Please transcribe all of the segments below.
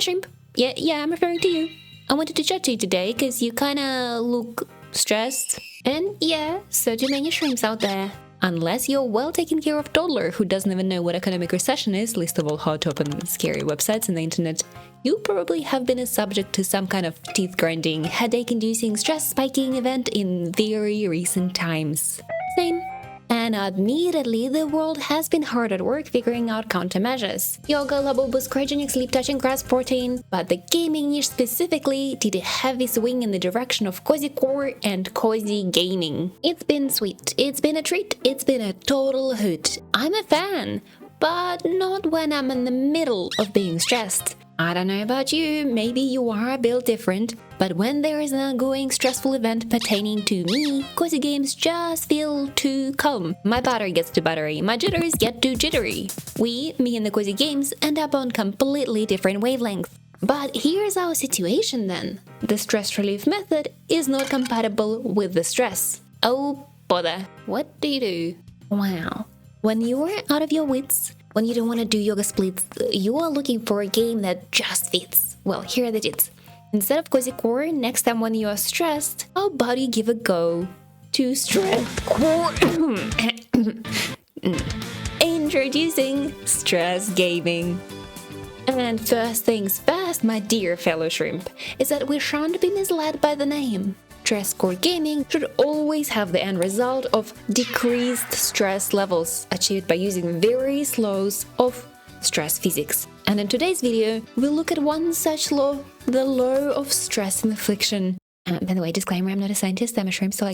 shrimp. Yeah, I'm referring to you. I wanted to chat to you today because you kinda look stressed. And yeah, so do many shrimps out there. Unless you're a well taken care of toddler who doesn't even know what economic recession is, least of all how to open scary websites on the internet, you probably have been a subject to some kind of teeth-grinding, headache-inducing, stress-spiking event in very recent times. Same. And admittedly, the world has been hard at work figuring out countermeasures. Yoga, labubu, scratching, sleep touching, grass protein, but the gaming niche specifically did a heavy swing in the direction of cozy core and cozy gaming. It's been sweet, it's been a treat, it's been a total hoot. I'm a fan, but not when I'm in the middle of being stressed. I don't know about you, maybe you are built different, but when there is an ongoing stressful event pertaining to me, cozy games just feel too calm. My battery gets too battery, my jitters get too jittery. Me and the cozy games, end up on completely different wavelengths. But here's our situation then. The stress relief method is not compatible with the stress. Oh bother, what do you do? Wow. When you are out of your wits, when you don't want to do yoga splits, you are looking for a game that just fits. Well, here are the deets. Instead of cozy core, next time when you are stressed, how about you give a go to Stresscore? Introducing stress gaming. And first things first, my dear fellow shrimp, is that we shan't be misled by the name. Stresscore gaming should always have the end result of decreased stress levels achieved by using various laws of stress physics. And in today's video, we'll look at one such law, the Law of Stress Infliction. By the way, disclaimer, I'm not a scientist, I'm a shrimp, so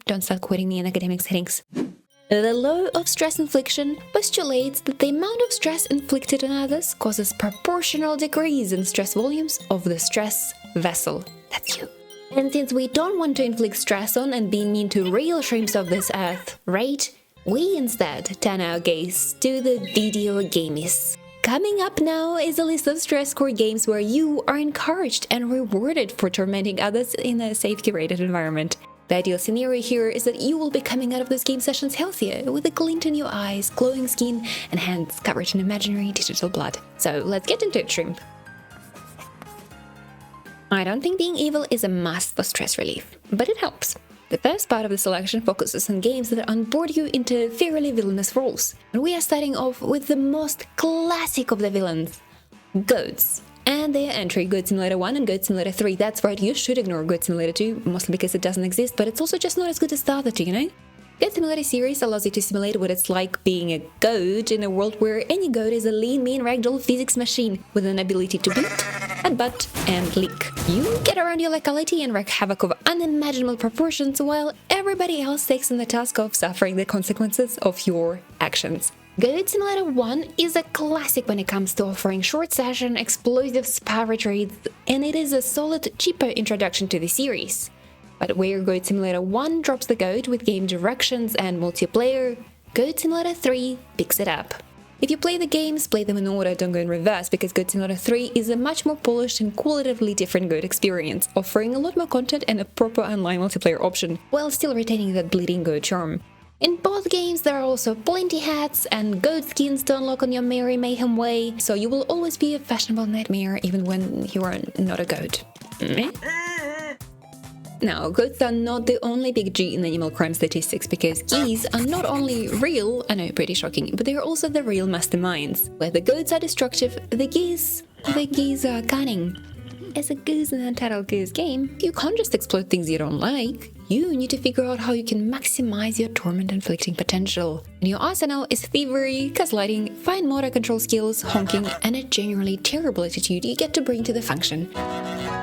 don't start quoting me in academic settings. The Law of Stress Infliction postulates that the amount of stress inflicted on others causes proportional decrease in stress volumes of the stress vessel. That's you. And since we don't want to inflict stress on and be mean to real shrimps of this earth, right? We instead turn our gaze to the video games. Coming up now is a list of Stresscore games where you are encouraged and rewarded for tormenting others in a safe, curated environment. The ideal scenario here is that you will be coming out of those game sessions healthier, with a glint in your eyes, glowing skin, and hands covered in imaginary digital blood. So let's get into it, shrimp. I don't think being evil is a must for stress relief, but it helps. The first part of the selection focuses on games that onboard you into fairly villainous roles. And we are starting off with the most classic of the villains, goats. And their entry, Goat Simulator 1 and Goat Simulator 3. That's right, you should ignore Goat Simulator 2, mostly because it doesn't exist, but it's also just not as good as the other two, you know? Goat Simulator series allows you to simulate what it's like being a goat in a world where any goat is a lean, mean ragdoll physics machine with an ability to beat, headbutt, and lick. You get around your locality and wreak havoc of unimaginable proportions while everybody else takes on the task of suffering the consequences of your actions. Goat Simulator 1 is a classic when it comes to offering short session, explosive spa retreats, and it is a solid, cheaper introduction to the series. But where Goat Simulator 1 drops the goat with game directions and multiplayer, Goat Simulator 3 picks it up. If you play the games, play them in order, don't go in reverse, because Goat Simulator 3 is a much more polished and qualitatively different goat experience, offering a lot more content and a proper online multiplayer option, while still retaining that bleeding goat charm. In both games, there are also plenty hats and goat skins to unlock on your merry mayhem way, so you will always be a fashionable nightmare even when you are not a goat. Now, goats are not the only big G in animal crime statistics, because geese are not only real, I know, pretty shocking, but they are also the real masterminds. Where the goats are destructive, the geese are cunning. As a goose in an Untitled Goose game, you can't just explode things you don't like. You need to figure out how you can maximize your torment-inflicting potential. And your arsenal is thievery, gaslighting, fine motor control skills, honking, and a genuinely terrible attitude you get to bring to the function.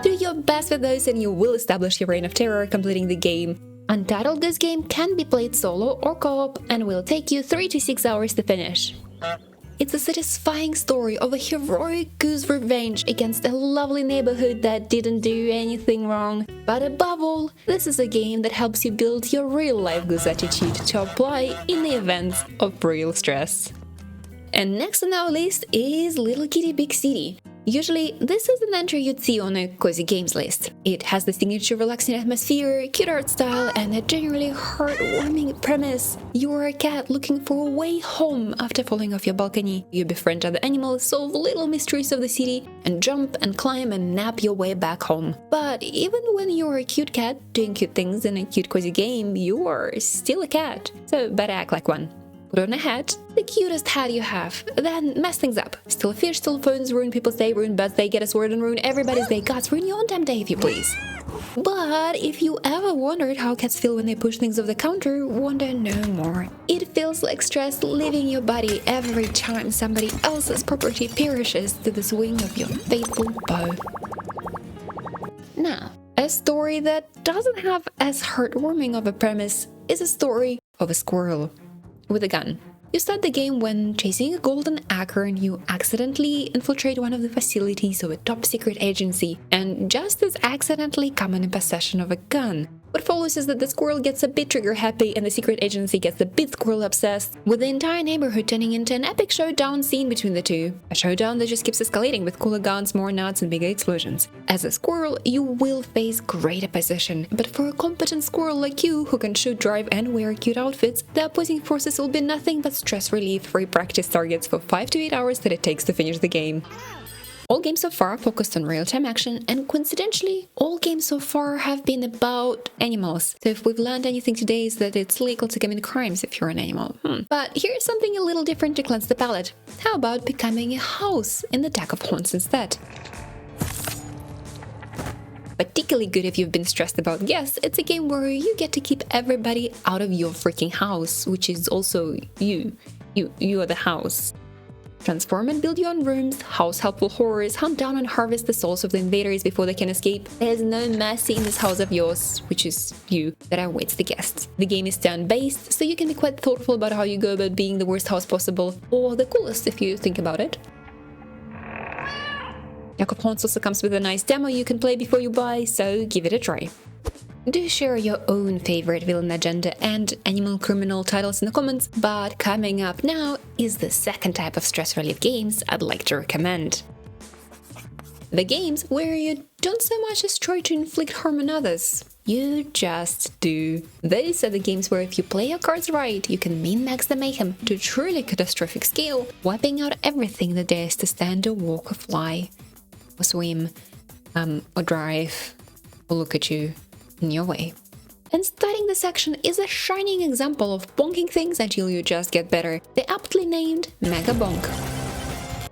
Do your best with those and you will establish your reign of terror completing the game. Untitled Goose game can be played solo or co-op and will take you 3 to 6 hours to finish. It's a satisfying story of a heroic goose revenge against a lovely neighborhood that didn't do anything wrong. But above all, this is a game that helps you build your real-life goose attitude to apply in the events of real stress. And next on our list is Little Kitty Big City. Usually, this is an entry you'd see on a cozy games list. It has the signature relaxing atmosphere, cute art style, and a generally heartwarming premise. You are a cat looking for a way home after falling off your balcony. You befriend other animals, solve little mysteries of the city, and jump and climb and nap your way back home. But even when you're a cute cat doing cute things in a cute cozy game, you are still a cat. So better act like one. Put on a hat, the cutest hat you have, then mess things up. Steal fish, steal phones, ruin people's day, ruin birthday, get a sword and ruin everybody's day. Gods, ruin your own damn day if you please. But if you ever wondered how cats feel when they push things off the counter, wonder no more. It feels like stress leaving your body every time somebody else's property perishes to the swing of your faithful bow. Now, a story that doesn't have as heartwarming of a premise is a story of a squirrel with a gun. You start the game when chasing a golden acorn, you accidentally infiltrate one of the facilities of a top-secret agency and just as accidentally come in possession of a gun. What follows is that the squirrel gets a bit trigger-happy and the secret agency gets a bit squirrel-obsessed, with the entire neighborhood turning into an epic showdown scene between the two. A showdown that just keeps escalating with cooler guns, more nuts, and bigger explosions. As a squirrel, you will face great opposition, but for a competent squirrel like you, who can shoot, drive, and wear cute outfits, the opposing forces will be nothing but stress relief free practice targets for 5 to 8 hours that it takes to finish the game. All games so far focused on real-time action, and coincidentally, all games so far have been about animals. So if we've learned anything today is that it's legal to commit crimes if you're an animal. But here's something a little different to cleanse the palate. How about becoming a house in the deck of haunts instead? Particularly good if you've been stressed about guests, it's a game where you get to keep everybody out of your freaking house, which is also you. You are the house. Transform and build your own rooms, house helpful horrors, hunt down and harvest the souls of the invaders before they can escape. There's no mercy in this house of yours, which is you, that awaits the guests. The game is turn-based, so you can be quite thoughtful about how you go about being the worst house possible, or the coolest if you think about it. Deck of Haunts also comes with a nice demo you can play before you buy, so give it a try. Do share your own favorite villain agenda and animal criminal titles in the comments, but coming up now is the second type of stress relief games I'd like to recommend. The games where you don't so much as try to inflict harm on others. You just do. These are the games where if you play your cards right, you can min-max the mayhem to a truly catastrophic scale, wiping out everything that dares to stand or walk or fly, or swim, or drive, or look at you in your way. And starting the section is a shining example of bonking things until you just get better, the aptly named Mega Bonk.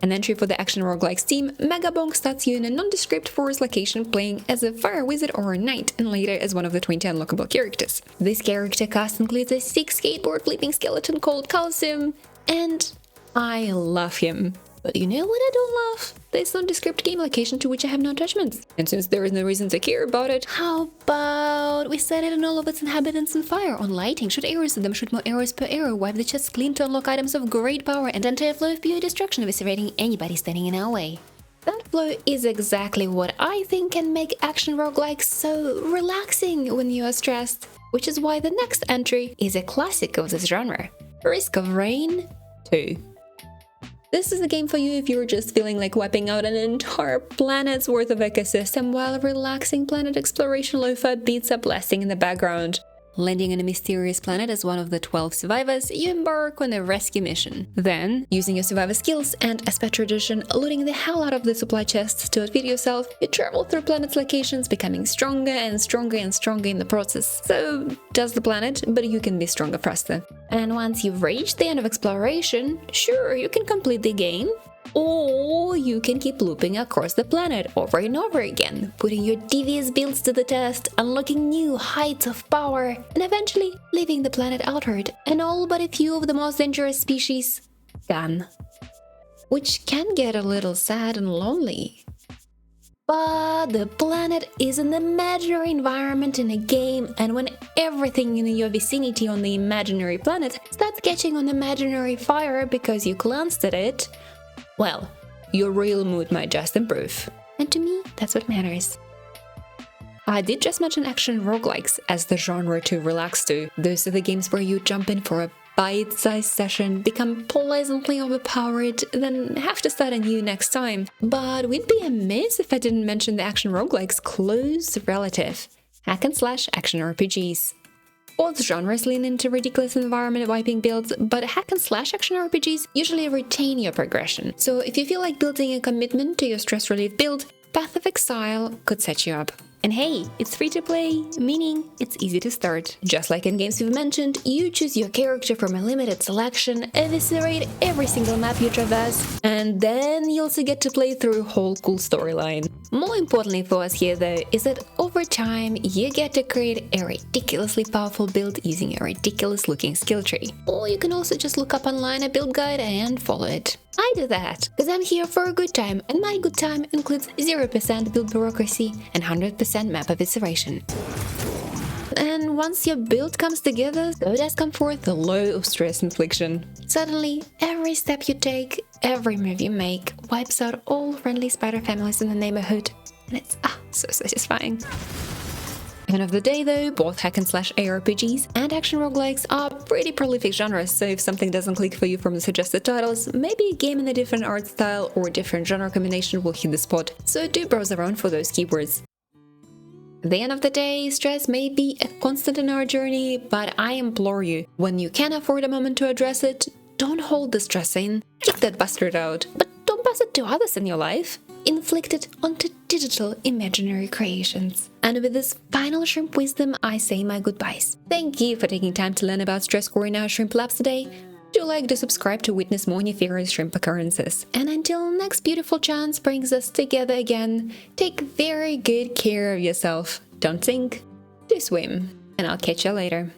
An entry for the action roguelikes team, Mega Bonk starts you in a nondescript forest location playing as a fire wizard or a knight, and later as one of the 20 unlockable characters. This character cast includes a 6 skateboard flipping skeleton called Calcium, and I love him. But you know what I don't love? This nondescript game location to which I have no attachments. And since there is no reason to care about it, how about we set it and all of its inhabitants on fire? On lighting, shoot arrows at them, shoot more arrows per arrow, wipe the chests clean to unlock items of great power, and enter a flow of pure destruction, eviscerating anybody standing in our way. That flow is exactly what I think can make action roguelikes so relaxing when you are stressed. Which is why the next entry is a classic of this genre, Risk of Rain 2. This is a game for you if you're just feeling like wiping out an entire planet's worth of ecosystem while relaxing planet exploration lo-fi beats are blasting in the background. Landing on a mysterious planet as one of the 12 survivors, you embark on a rescue mission. Then, using your survivor skills and, as per tradition, looting the hell out of the supply chests to outfit yourself, you travel through planet's locations, becoming stronger and stronger and stronger in the process. So does the planet, but you can be stronger faster. And once you've reached the end of exploration, sure, you can complete the game, or you can keep looping across the planet over and over again, putting your devious builds to the test, unlocking new heights of power, and eventually leaving the planet altered, and all but a few of the most dangerous species gone. Which can get a little sad and lonely. But the planet is an imaginary environment in a game, and when everything in your vicinity on the imaginary planet starts catching on imaginary fire because you glanced at it, well, your real mood might just improve. And to me, that's what matters. I did just mention action roguelikes as the genre to relax to. Those are the games where you jump in for a bite-sized session, become pleasantly overpowered, then have to start anew next time. But we'd be amiss if I didn't mention the action roguelike's close relative, hack and slash action RPGs. Both genres lean into ridiculous environment wiping builds, but hack and slash action RPGs usually retain your progression. So if you feel like building a commitment to your stress relief build, Path of Exile could set you up. And hey, it's free to play, meaning it's easy to start. Just like in games we've mentioned, you choose your character from a limited selection, eviscerate every single map you traverse, and then you also get to play through a whole cool storyline. More importantly for us here though, is that over time you get to create a ridiculously powerful build using a ridiculous looking skill tree. Or you can also just look up online a build guide and follow it. I do that, because I'm here for a good time, and my good time includes 0% build bureaucracy and 100% map evisceration. And once your build comes together, so does come forth the Law of Stress Infliction. Suddenly, every step you take, every move you make, wipes out all friendly spider families in the neighborhood, and it's so satisfying. End of the day though, both hack and slash ARPGs and action roguelikes are pretty prolific genres, so if something doesn't click for you from the suggested titles, maybe a game in a different art style or different genre combination will hit the spot, so do browse around for those keywords. At the end of the day, stress may be a constant in our journey, but I implore you, when you can afford a moment to address it, don't hold the stress in, kick that bastard out, but don't pass it to others in your life. Inflict it onto digital imaginary creations. And with this final shrimp wisdom, I say my goodbyes. Thank you for taking time to learn about Stresscore in our Shrimp Labs today. Do like to subscribe to witness more nefarious shrimp occurrences. And until next beautiful chance brings us together again, take very good care of yourself. Don't sink, do swim. And I'll catch you later.